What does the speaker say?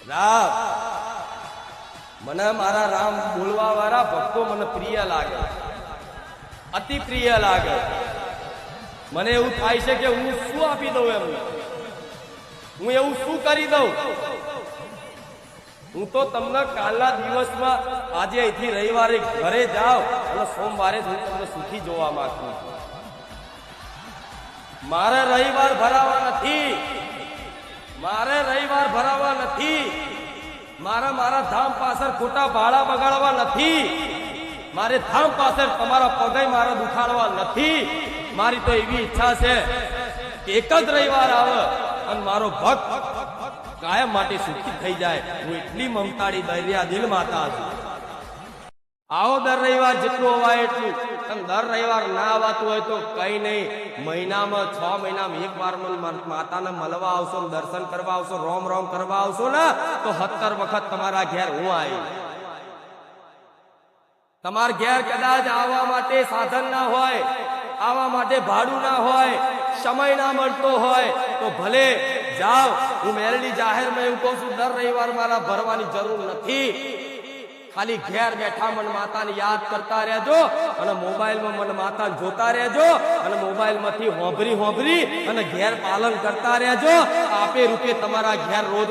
રામ મને મારા રામ બોલવા વાળા ભક્તો મને પ્રિય લાગે, અતિ પ્રિય લાગે. મને એવું થાય છે કે હું શું આપી દઉં એમને, હું એવું શું કરી દઉં. હું તો તમને કાલના દિવસમાં આજે અહીંથી રવિવારે ઘરે જાઓ અને સોમવારે હું તમને સુખી જોવા માંગુ છું. મારે રવિવાર ભરાવા નથી, મારે રવિવાર ભરાવા નથી, મારા ધામ પાછળ ખોટા ભાડા બગાડવા નથી, મારે ધામ પાછળ તમારા પગે મારા દુખાડવા નથી. મારી તો એવી ઈચ્છા છે કે એક જ રવિવાર આવે અને મારો ભક્ત કાયમ માટે સુખી થઈ જાય. હું એટલી મમતાળી દરિયા દિલ માતા છું. આવો દર રવિવાર જેટલું અવાય એટલું. અને દર રવિવાર ના આવતું હોય તો કઈ નહીં, મહિનામાં 6 મહિનામાં એક વાર માતાને મળવા આવશો, દર્શન કરવા આવશો, રોમ રોમ કરવા આવશો ને તો 17 વખત તમારા ઘેર હું આવી. તમારા ઘેર કદાચ આવવા માટે સાધન ના હોય, આવવા માટે ભાડું ના હોય, સમય ના મળતો હોય તો ભલે જાઓ. હું મેરડી જાહેરમાં એવું કહું છું, દર રવિવાર મારા ભરવાની જરૂર નથી. ખાલી ઘેર બેઠા મન માતાને યાદ કરતા રહેજો અને મોબાઈલમાં મન માતાને જોતા રહેજો અને મોબાઈલમાંથી હોંભરી અને ઘેર પાલન કરતા રહેજો. આપે રૂપે તમારા ઘેર રોજ